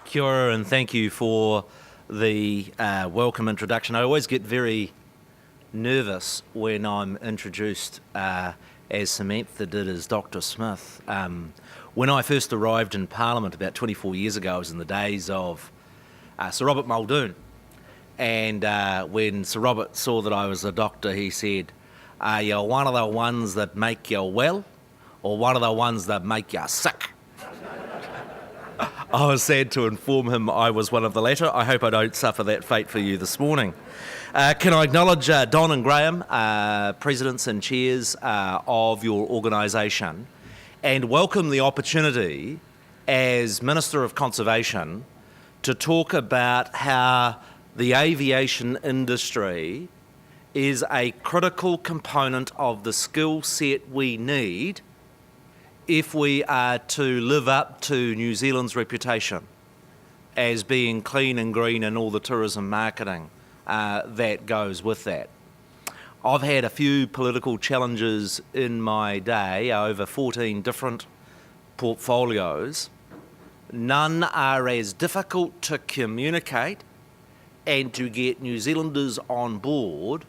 Kia ora, and thank you for the welcome introduction. I always get very nervous when I'm introduced as Samantha did as Dr. Smith. When I first arrived in Parliament about 24 years ago, I was in the days of Sir Robert Muldoon. And when Sir Robert saw that I was a doctor, he said, "Are you one of the ones that make you well, or one of the ones that make you sick?" I was sad to inform him I was one of the latter. I hope I don't suffer that fate for you this morning. Can I acknowledge Don and Graham, presidents and chairs of your organisation, and welcome the opportunity as Minister of Conservation to talk about how the aviation industry is a critical component of the skill set we need if we are to live up to New Zealand's reputation as being clean and green and all the tourism marketing that goes with that. I've had a few political challenges in my day, over 14 different portfolios. None are as difficult to communicate and to get New Zealanders on board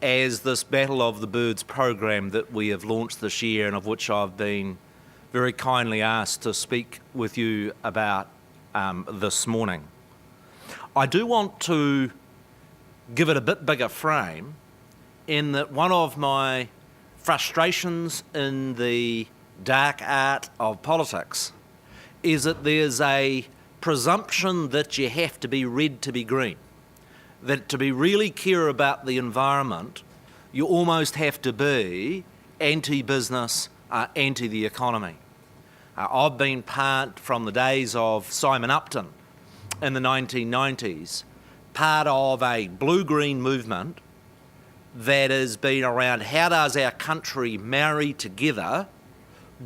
as this Battle of the Birds program that we have launched this year, and of which I've been very kindly asked to speak with you about this morning. I do want to give it a bit bigger frame in that one of my frustrations in the dark art of politics is that there's a presumption that you have to be red to be green. That to be really care about the environment, you almost have to be anti-business, anti the economy. I've been part from the days of Simon Upton in the 1990s, part of a blue-green movement that has been around how does our country marry together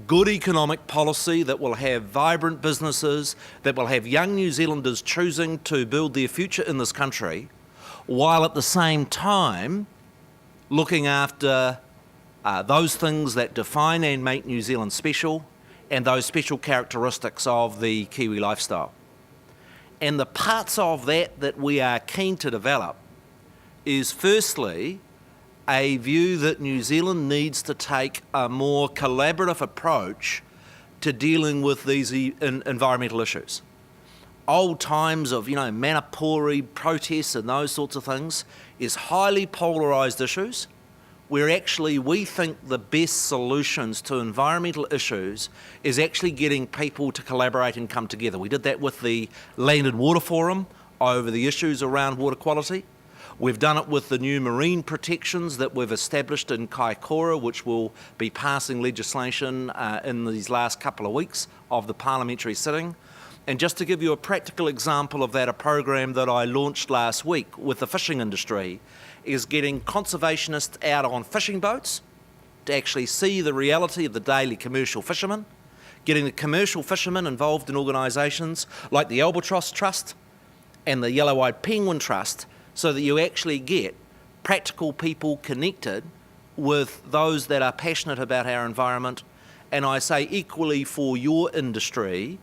good economic policy that will have vibrant businesses, that will have young New Zealanders choosing to build their future in this country, while at the same time looking after those things that define and make New Zealand special and those special characteristics of the Kiwi lifestyle. And the parts of that we are keen to develop is firstly a view that New Zealand needs to take a more collaborative approach to dealing with these environmental issues. Old times of, Manapori protests and those sorts of things is highly polarised issues where actually we think the best solutions to environmental issues is actually getting people to collaborate and come together. We did that with the Land and Water Forum over the issues around water quality. We've done it with the new marine protections that we've established in Kaikoura, which will be passing legislation in these last couple of weeks of the parliamentary sitting. And just to give you a practical example of that, a program that I launched last week with the fishing industry is getting conservationists out on fishing boats to actually see the reality of the daily commercial fishermen, getting the commercial fishermen involved in organisations like the Albatross Trust and the Yellow-Eyed Penguin Trust, so that you actually get practical people connected with those that are passionate about our environment. And I say equally for your industry,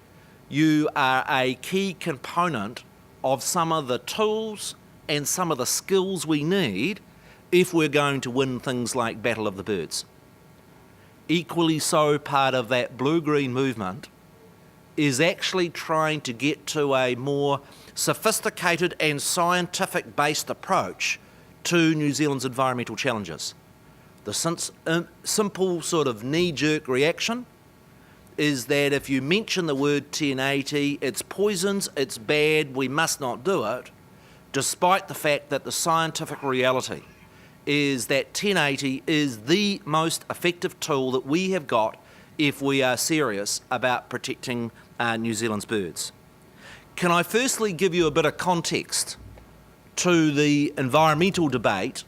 you are a key component of some of the tools and some of the skills we need if we're going to win things like Battle of the Birds. Equally so, part of that blue-green movement is actually trying to get to a more sophisticated and scientific-based approach to New Zealand's environmental challenges. The simple sort of knee-jerk reaction is that if you mention the word 1080, it's poisons, it's bad, we must not do it, despite the fact that the scientific reality is that 1080 is the most effective tool that we have got if we are serious about protecting New Zealand's birds. Can I firstly give you a bit of context to the environmental debate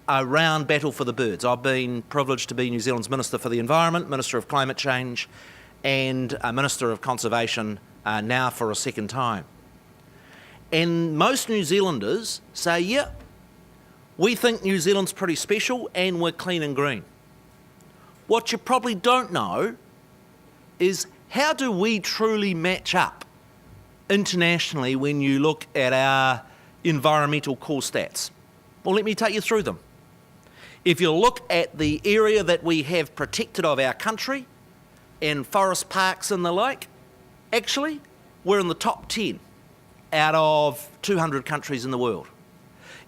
around Battle for the Birds? I've been privileged to be New Zealand's Minister for the Environment, Minister of Climate Change, and Minister of Conservation now for a second time. And most New Zealanders say, yeah, we think New Zealand's pretty special and we're clean and green. What you probably don't know is how do we truly match up internationally when you look at our environmental core stats? Well, let me take you through them. If you look at the area that we have protected of our country and forest parks and the like, actually, we're in the top 10 out of 200 countries in the world.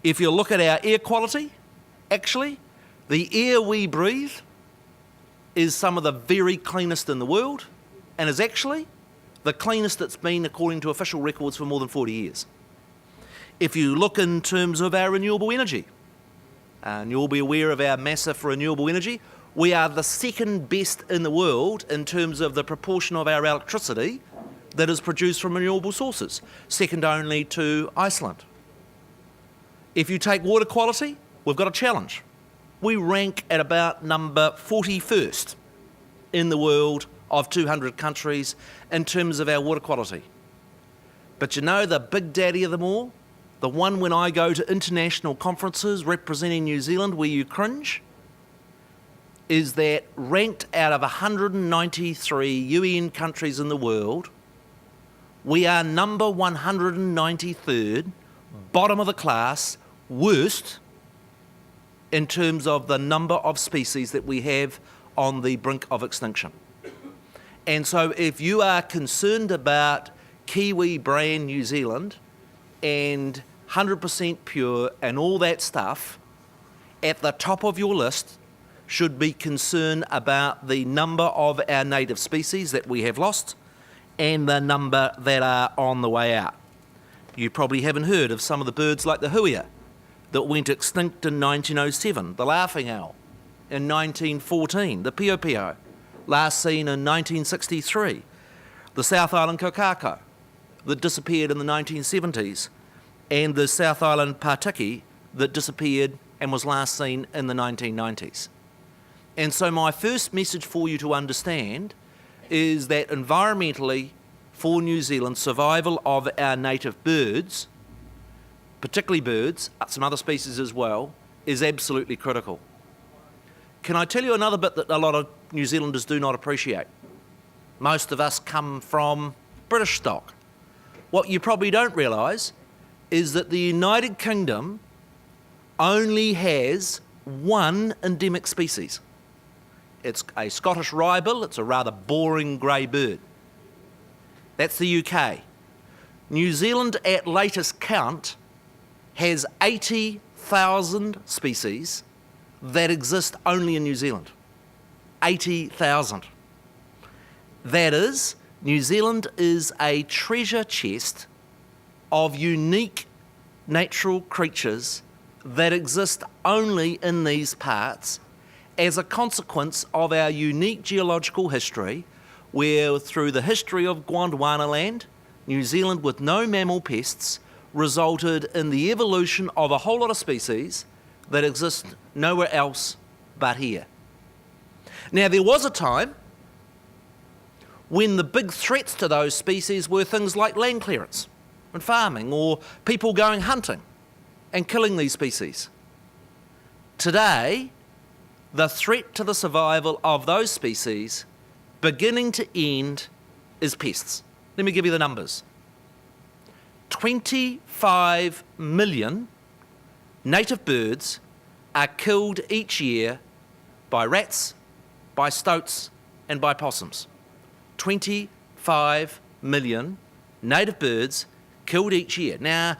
If you look at our air quality, actually, the air we breathe is some of the very cleanest in the world and is actually the cleanest it's been according to official records for more than 40 years. If you look in terms of our renewable energy, and you'll be aware of our massive renewable energy, we are the second best in the world in terms of the proportion of our electricity that is produced from renewable sources, second only to Iceland. If you take water quality, we've got a challenge. We rank at about number 41st in the world of 200 countries in terms of our water quality. But you know the big daddy of them all, the one when I go to international conferences representing New Zealand where you cringe, is that ranked out of 193 UN countries in the world, we are number 193rd, bottom of the class, worst in terms of the number of species that we have on the brink of extinction. And so if you are concerned about Kiwi brand New Zealand and 100% pure and all that stuff, at the top of your list should be concern about the number of our native species that we have lost and the number that are on the way out. You probably haven't heard of some of the birds like the huia that went extinct in 1907, the laughing owl in 1914, the pio, last seen in 1963, the South Island kokako that disappeared in the 1970s, and the South Island patiki that disappeared and was last seen in the 1990s. And so my first message for you to understand is that environmentally, for New Zealand, survival of our native birds, particularly birds, some other species as well, is absolutely critical. Can I tell you another bit that a lot of New Zealanders do not appreciate? Most of us come from British stock. What you probably don't realise is that the United Kingdom only has one endemic species. It's a Scottish wrybill. It's a rather boring grey bird. That's the UK. New Zealand, at latest count, has 80,000 species that exist only in New Zealand. 80,000. That is, New Zealand is a treasure chest of unique natural creatures that exist only in these parts as a consequence of our unique geological history, where through the history of Gondwana land, New Zealand with no mammal pests resulted in the evolution of a whole lot of species that exist nowhere else but here. Now, there was a time when the big threats to those species were things like land clearance and farming, or people going hunting and killing these species. Today, the threat to the survival of those species, beginning to end, is pests. Let me give you the numbers. 25 million native birds are killed each year by rats, by stoats, and by possums. 25 million native birds killed each year. Now,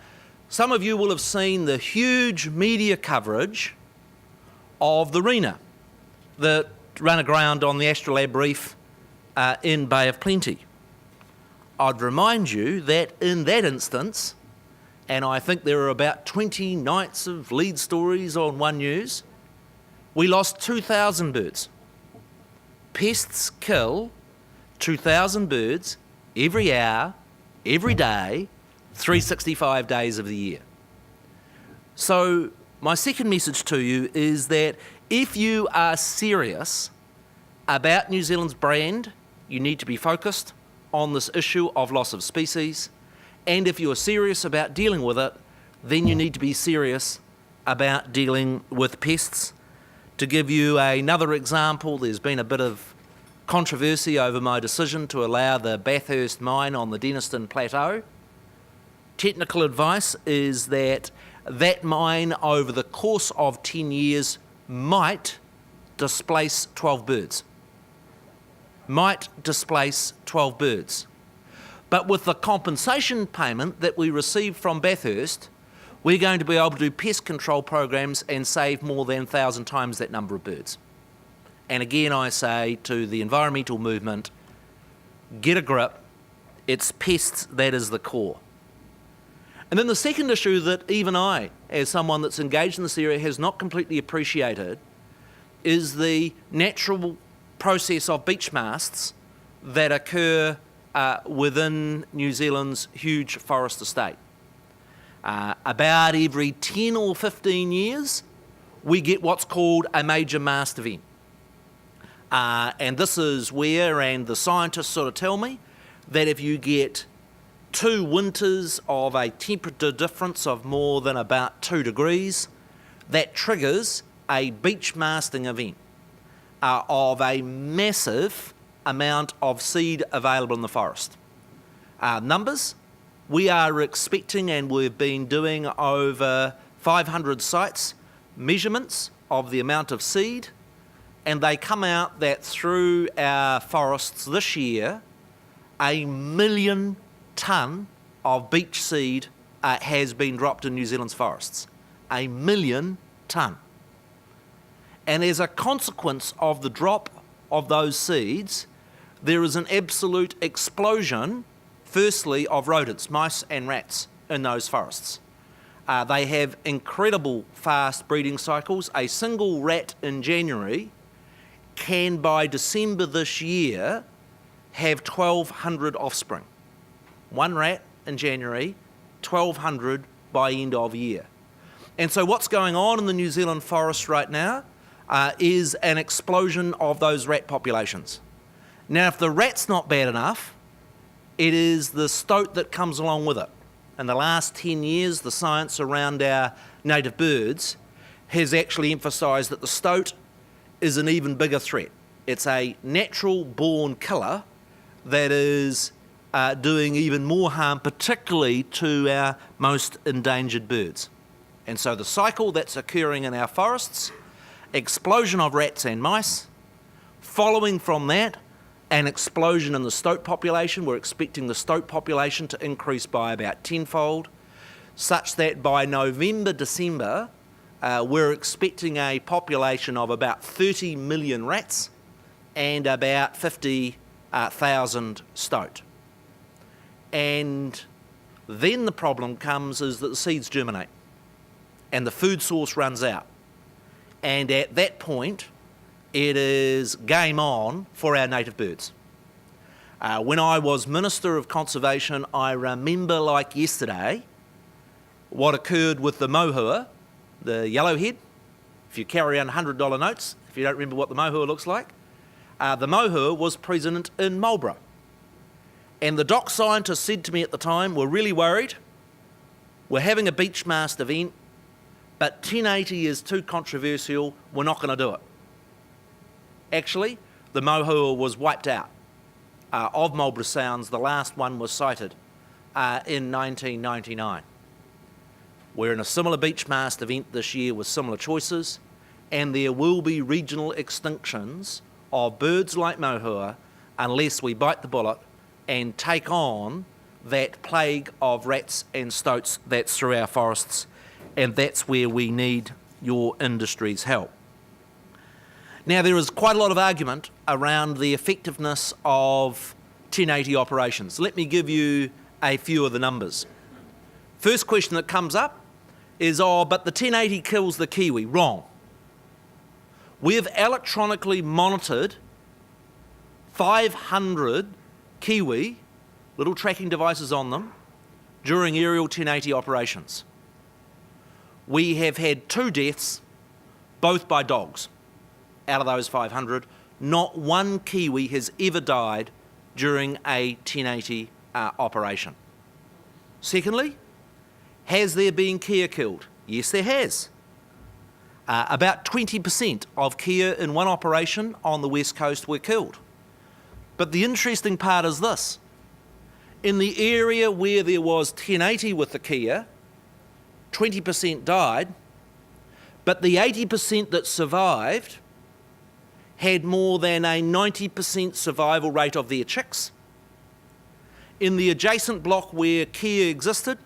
some of you will have seen the huge media coverage of the rhino that ran aground on the Astrolabe Reef in Bay of Plenty. I'd remind you that in that instance, and I think there are about 20 nights of lead stories on One News, we lost 2,000 birds. Pests kill 2,000 birds every hour, every day, 365 days of the year. So my second message to you is that if you are serious about New Zealand's brand, you need to be focused on this issue of loss of species. And if you are serious about dealing with it, then you need to be serious about dealing with pests. To give you another example, there's been a bit of controversy over my decision to allow the Bathurst mine on the Denniston Plateau technical advice is that that mine over the course of 10 years might displace 12 birds. Might displace 12 birds. But with the compensation payment that we receive from Bathurst, we're going to be able to do pest control programs and save more than 1,000 times that number of birds. And again, I say to the environmental movement, get a grip. It's pests that is the core. And then the second issue that even I, as someone that's engaged in this area, has not completely appreciated is the natural process of beach masts that occur within New Zealand's huge forest estate. About every 10 or 15 years, we get what's called a major mast event. And this is where, and the scientists sort of tell me, that if you get 2 winters of a temperature difference of more than about 2 degrees, that triggers a beach masting event of a massive amount of seed available in the forest. Numbers, we are expecting, and we've been doing over 500 sites, measurements of the amount of seed, and they come out that through our forests this year, 1 million tonne of beech seed has been dropped in New Zealand's forests. 1 million tonne. And as a consequence of the drop of those seeds, there is an absolute explosion, firstly, of rodents, mice and rats in those forests. They have incredible fast breeding cycles. A single rat in January can, by December this year, have 1,200 offspring. One rat in January, 1,200 by end of year. And so what's going on in the New Zealand forest right now is an explosion of those rat populations. Now, if the rat's not bad enough, it is the stoat that comes along with it. In the last 10 years, the science around our native birds has actually emphasised that the stoat is an even bigger threat. It's a natural-born killer that is doing even more harm, particularly to our most endangered birds. And so the cycle that's occurring in our forests, explosion of rats and mice, following from that, an explosion in the stoat population. We're expecting the stoat population to increase by about tenfold, such that by November, December, we're expecting a population of about 30 million rats and about 50,000 stoat. And then the problem comes is that the seeds germinate and the food source runs out. And at that point, it is game on for our native birds. When I was Minister of Conservation, I remember like yesterday what occurred with the mohua, the yellowhead. If you carry around $100 notes, if you don't remember what the mohua looks like, the mohua was present in Marlborough. And the dock scientists said to me at the time, we're really worried, we're having a beach mast event, but 1080 is too controversial, we're not going to do it. Actually, the mohua was wiped out. Of Marlborough Sounds, the last one was sighted in 1999. We're in a similar beach mast event this year with similar choices, and there will be regional extinctions of birds like mohua unless we bite the bullet and take on that plague of rats and stoats that's through our forests, and that's where we need your industry's help. Now, there is quite a lot of argument around the effectiveness of 1080 operations. Let me give you a few of the numbers. First question that comes up is, but the 1080 kills the kiwi. Wrong. We have electronically monitored 500 kiwi, little tracking devices on them, during aerial 1080 operations. We have had 2 deaths, both by dogs. Out of those 500, not one kiwi has ever died during a 1080 operation. Secondly, has there been kea killed? Yes, there has. About 20% of kea in one operation on the west coast were killed. But the interesting part is this. In the area where there was 1080 with the kea, 20% died, but the 80% that survived had more than a 90% survival rate of their chicks. In the adjacent block where kea existed,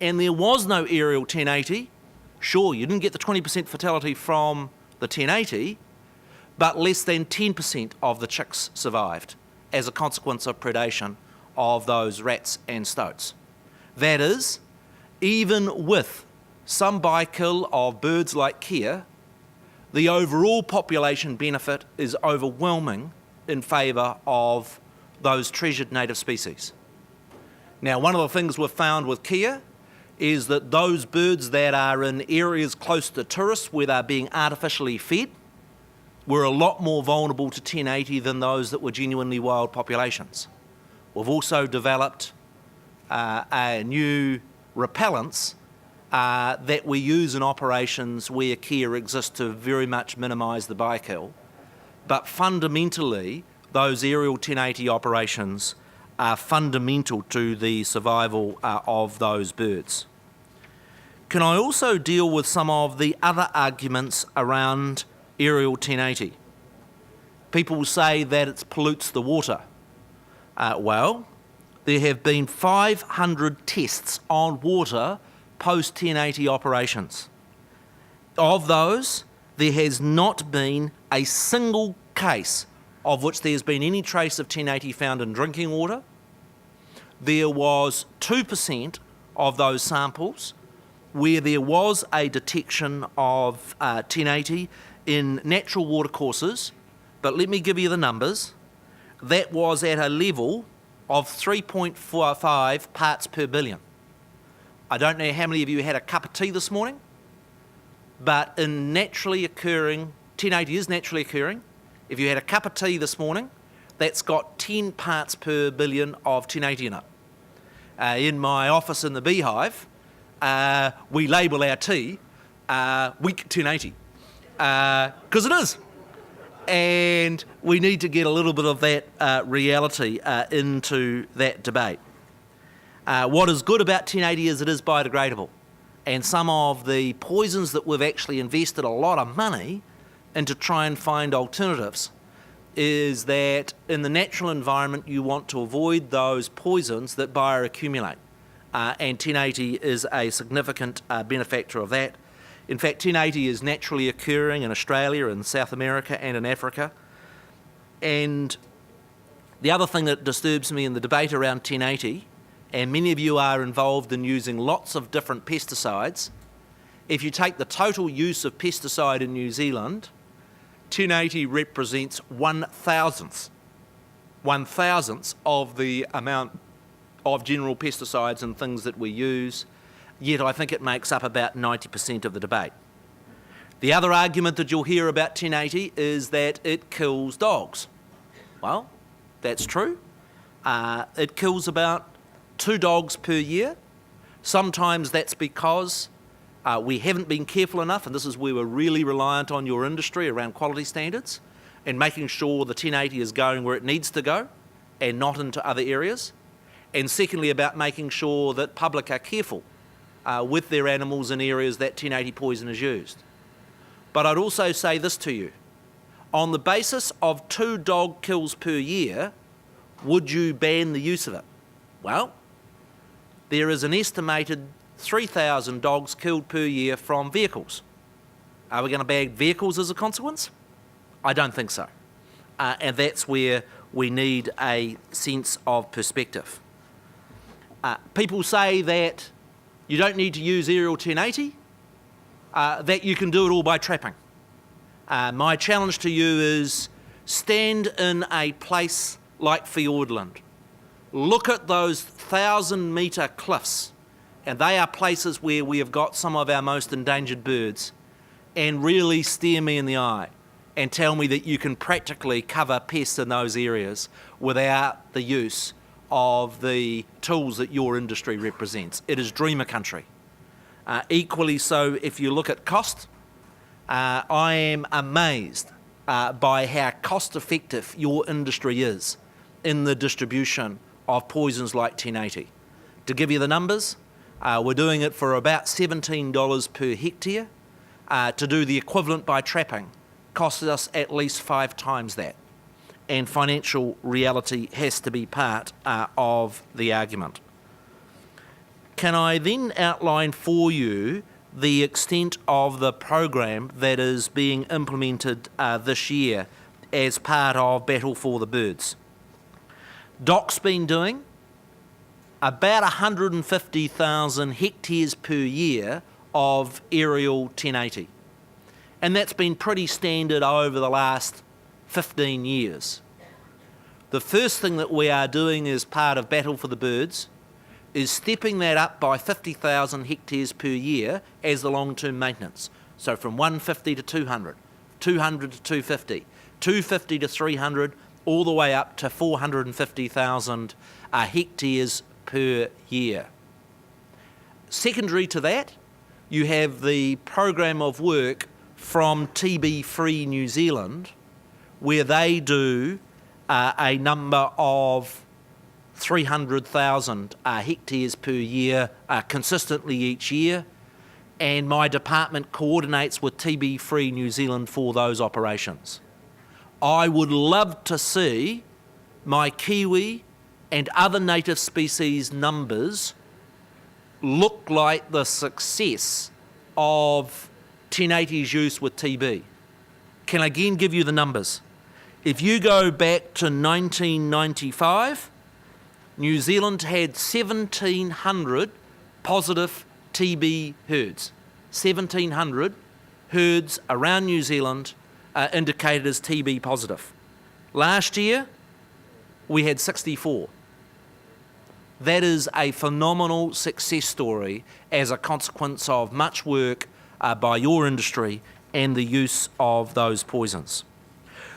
and there was no aerial 1080, sure, you didn't get the 20% fatality from the 1080, but less than 10% of the chicks survived as a consequence of predation of those rats and stoats. That is, even with some bykill of birds like kea, the overall population benefit is overwhelming in favour of those treasured native species. Now, one of the things we've found with kea is that those birds that are in areas close to tourists where they're being artificially fed were a lot more vulnerable to 1080 than those that were genuinely wild populations. We've also developed new repellents that we use in operations where kea exists to very much minimise the bykill. But fundamentally, those aerial 1080 operations are fundamental to the survival of those birds. Can I also deal with some of the other arguments around aerial 1080? People say that it pollutes the water. Well, there have been 500 tests on water post 1080 operations. Of those, there has not been a single case of which there's been any trace of 1080 found in drinking water. There was 2% of those samples where there was a detection of 1080 in natural watercourses, but let me give you the numbers. That was at a level of 3.45 parts per billion. I don't know how many of you had a cup of tea this morning, but in naturally occurring, 1080 is naturally occurring. If you had a cup of tea this morning, that's got 10 parts per billion of 1080 in it. In my office in the Beehive, we label our tea weak 1080, because it is. And we need to get a little bit of that reality into that debate. What is good about 1080 is it is biodegradable. And some of the poisons that we've actually invested a lot of money into try and find alternatives is that in the natural environment you want to avoid those poisons that bioaccumulate. And 1080 is a significant benefactor of that. In fact, 1080 is naturally occurring in Australia, in South America and in Africa. And the other thing that disturbs me in the debate around 1080, and many of you are involved in using lots of different pesticides, if you take the total use of pesticide in New Zealand, 1080 represents 1/1000th of the amount of general pesticides and things that we use, yet I think it makes up about 90% of the debate. The other argument that you'll hear about 1080 is that it kills dogs. Well, that's true. It kills about 2 dogs per year. Sometimes that's because we haven't been careful enough, and this is where we're really reliant on your industry around quality standards and making sure the 1080 is going where it needs to go and not into other areas. And secondly, about making sure that public are careful with their animals in areas that 1080 poison is used. But I'd also say this to you. On the basis of 2 dog kills per year, would you ban the use of it? Well, there is an estimated 3,000 dogs killed per year from vehicles. Are we going to ban vehicles as a consequence? I don't think so. And that's where we need a sense of perspective. People say that you don't need to use aerial 1080, that you can do it all by trapping. My challenge to you is stand in a place like Fiordland. Look at those 1,000-metre cliffs, and they are places where we have got some of our most endangered birds, and really stare me in the eye and tell me that you can practically cover pests in those areas without the use of the tools that your industry represents. It is dreamer country. Equally so, if you look at cost, I am amazed by how cost effective your industry is in the distribution of poisons like 1080. To give you the numbers, we're doing it for about $17 per hectare. To do the equivalent by trapping costs us at least 5 times that. And financial reality has to be part of the argument. Can I then outline for you the extent of the program that is being implemented this year as part of Battle for the Birds? DOC's been doing about 150,000 hectares per year of aerial 1080. And that's been pretty standard over the last 15 years. The first thing that we are doing as part of Battle for the Birds is stepping that up by 50,000 hectares per year as the long-term maintenance. So from 150 to 200, 200 to 250, 250 to 300, all the way up to 450,000 hectares per year. Secondary to that, you have the program of work from TB Free New Zealand, where they do a number of 300,000 hectares per year consistently each year, and my department coordinates with TB Free New Zealand for those operations. I would love to see my kiwi and other native species numbers look like the success of 1080's use with TB. Can I again give you the numbers? If you go back to 1995, New Zealand had 1,700 positive TB herds. 1,700 herds around New Zealand indicated as TB positive. Last year, we had 64. That is a phenomenal success story as a consequence of much work by your industry and the use of those poisons.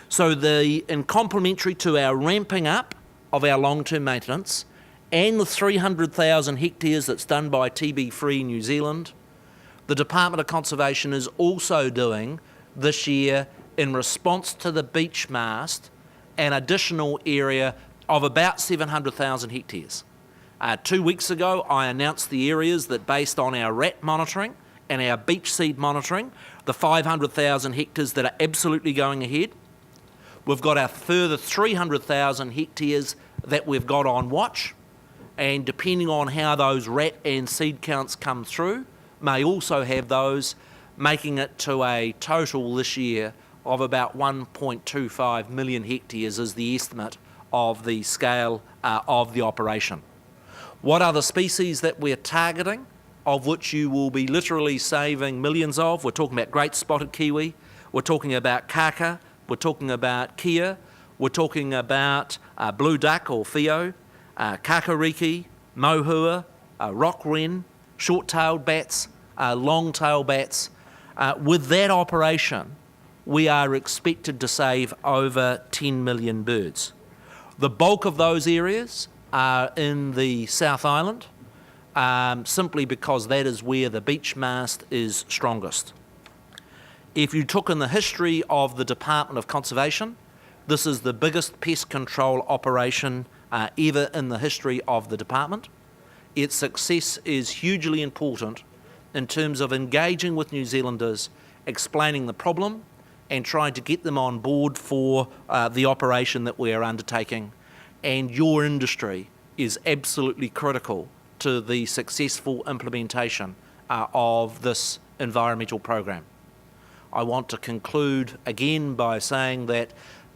So in complementary to our ramping up of our long-term maintenance and the 300,000 hectares that's done by TB Free New Zealand, the Department of Conservation is also doing this year, in response to the beach mast, an additional area of about 700,000 hectares. 2 weeks ago, I announced the areas that, based on our rat monitoring and our beach seed monitoring, the 500,000 hectares that are absolutely going ahead. We've got our further 300,000 hectares that we've got on watch, and depending on how those rat and seed counts come through, may also have those, making it to a total this year of about 1.25 million hectares is the estimate of the scale of the operation. What are the species that we're targeting, of which you will be literally saving millions of? We're talking about great spotted kiwi, we're talking about kaka, we're talking about kia, we're talking about blue duck or whio, kakariki, mohua, rock wren, short-tailed bats, long-tailed bats. With that operation, we are expected to save over 10 million birds. The bulk of those areas are in the South Island, simply because that is where the beach mast is strongest. If you took in the history of the Department of Conservation, this is the biggest pest control operation ever in the history of the department. Its success is hugely important in terms of engaging with New Zealanders, explaining the problem, and trying to get them on board for the operation that we are undertaking. And your industry is absolutely critical to the successful implementation of this environmental program. I want to conclude again by saying that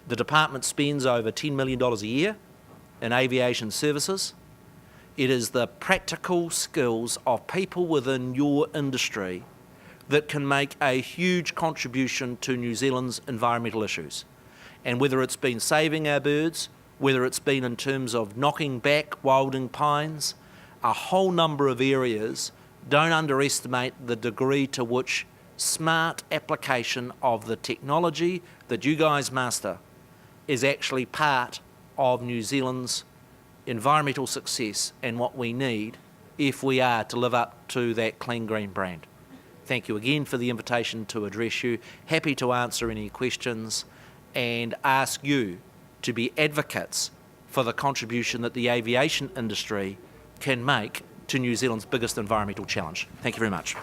the department spends over $10 million a year in aviation services. It is the practical skills of people within your industry that can make a huge contribution to New Zealand's environmental issues. And whether it's been saving our birds, whether it's been in terms of knocking back wilding pines, a whole number of areas, don't underestimate the degree to which smart application of the technology that you guys master is actually part of New Zealand's environmental success and what we need if we are to live up to that clean green brand. Thank you again for the invitation to address you. Happy to answer any questions and ask you to be advocates for the contribution that the aviation industry can make to New Zealand's biggest environmental challenge. Thank you very much.